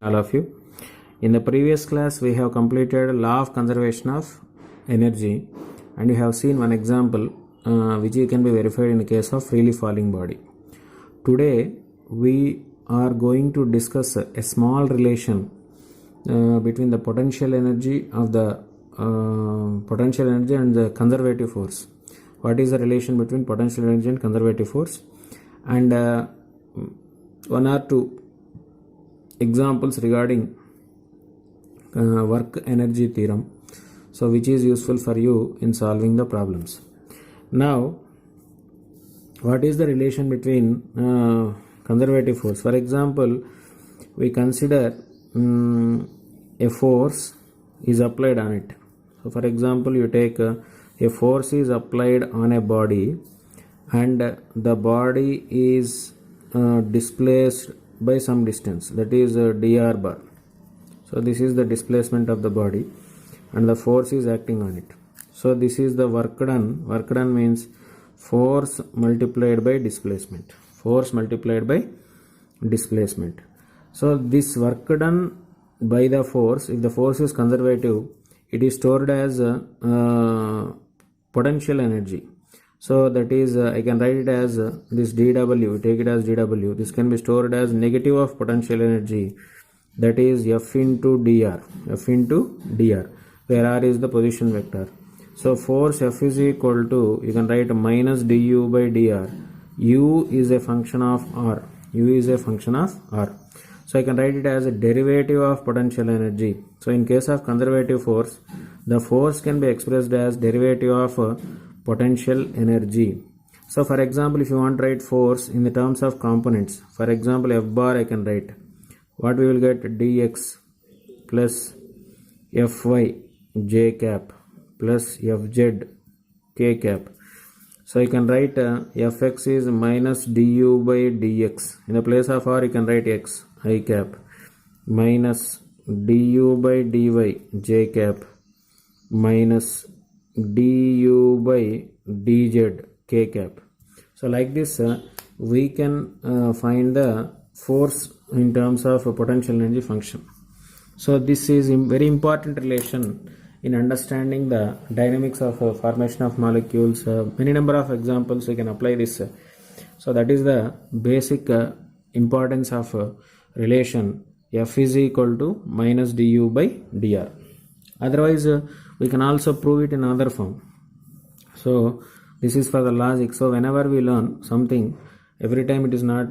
All of you. In the previous class, we have completed law of conservation of energy, and you have seen one example which can be verified in the case of freely falling body. Today, we are going to discuss a small relation between the potential energy of the potential energy and the conservative force. What is the relation between potential energy and conservative force? And one or two examples regarding work energy theorem, so which is useful for you in solving the problems. Now, what is the relation between conservative force? For example, we consider a force is applied on it. So for example, you take a force is applied on a body, and the body is displaced by some distance, that is dr bar. So this is the displacement of the body and the force is acting on it. So this is the work done. Work done means force multiplied by displacement. Force multiplied by displacement. So this work done by the force, if the force is conservative, it is stored as potential energy. So that is I can write it as this dW, take it as dW. This can be stored as negative of potential energy, that is F into dr, where r is the position vector. So force F is equal to, you can write minus du by dr. U is a function of r. So I can write it as a derivative of potential energy. So in case of conservative force, the force can be expressed as derivative of potential energy. So for example, if you want to write force in the terms of components, for example F bar, I can write what we will get, dx plus fy j cap plus fz k cap. So you can write fx is minus du by dx. In the place of r, you can write x I cap minus du by dy j cap minus du by dz k cap. So like this we can find the force in terms of a potential energy function. So this is a very important relation in understanding the dynamics of formation of molecules. Many number of examples we can apply this. So that is the basic importance of relation F is equal to minus du by dr. Otherwise we can also prove it in another form. So this is for the logic. So whenever we learn something, every time it is not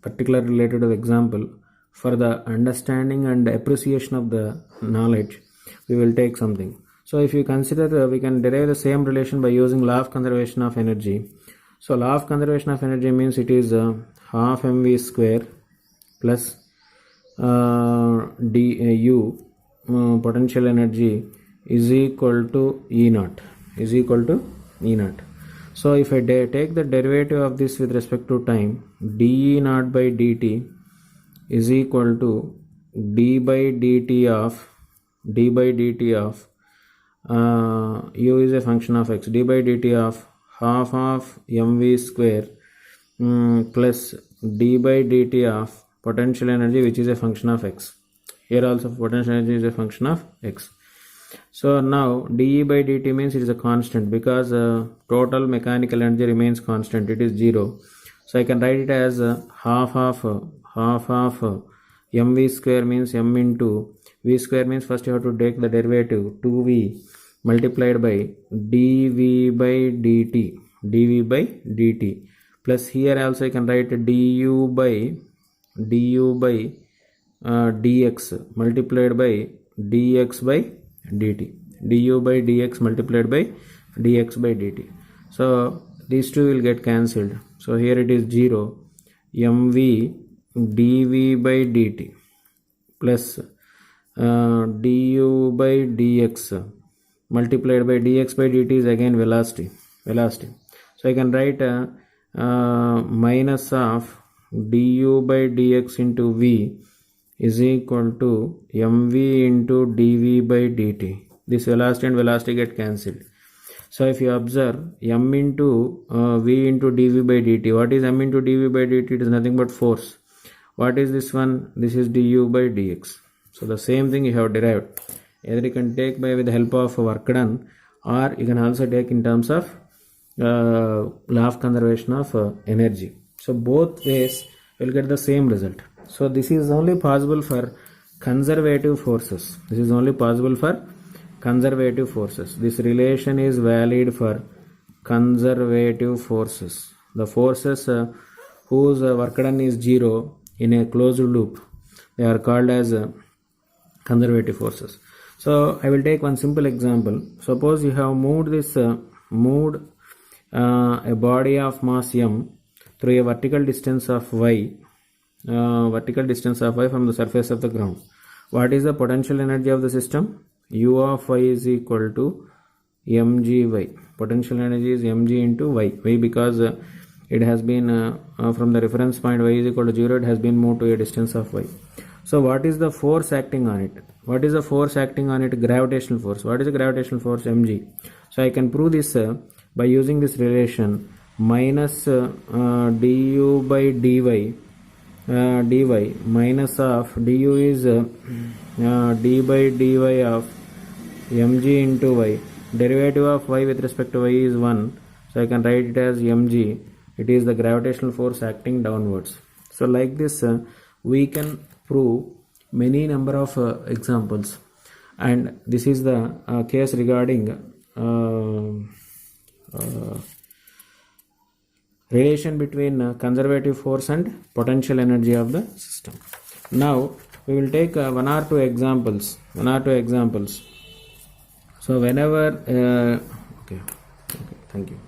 particularly related to the example, for the understanding and appreciation of the knowledge, we will take something. So if you consider, we can derive the same relation by using law of conservation of energy. So law of conservation of energy means it is half mv square plus du potential energy is equal to E naught. So if I take the derivative of this with respect to time, dE naught by dt is equal to d by dt of u is a function of x, d by dt of half of mv square plus d by dt of potential energy, which is a function of x. Here also potential energy is a function of x. So now dE by dt means it is a constant, because total mechanical energy remains constant, it is 0. So I can write it as half of mv square means m into v square means first you have to take the derivative 2v multiplied by dv by dt plus here also I can write du by dx multiplied by dx by dt, du by dx multiplied by dx by dt. So these two will get cancelled. So here it is 0 mv dv by dt plus du by dx multiplied by dx by dt is again velocity. So I can write minus of du by dx into v is equal to mv into dv by dt. This velocity and velocity get cancelled. So if you observe m into v into dv by dt, what is m into dv by dt? It is nothing but force. What is this one? This is du by dx. So the same thing you have derived. Either you can take by with the help of work done, or you can also take in terms of law of conservation of energy. So both ways will get the same result. So this is only possible for conservative forces. This is only possible for conservative forces. This relation is valid for conservative forces. The forces whose work done is zero in a closed loop, they are called as conservative forces. So I will take one simple example. Suppose you have moved a body of mass m through a vertical distance of y from the surface of the ground. What is the potential energy of the system? U of y is equal to mgy. Potential energy is mg into y. Why? Because it has been from the reference point y is equal to 0, it has been moved to a distance of y. So what is the force acting on it? What is the force acting on it? Gravitational force. What is the gravitational force? Mg. So I can prove this by using this relation minus du by dy minus of du is d by dy of mg into y. Derivative of y with respect to y is 1. So I can write it as mg. It is the gravitational force acting downwards. So like this we can prove many number of examples, and this is the case regarding relation between conservative force and potential energy of the system. Now we will take one or two examples. So whenever okay, thank you.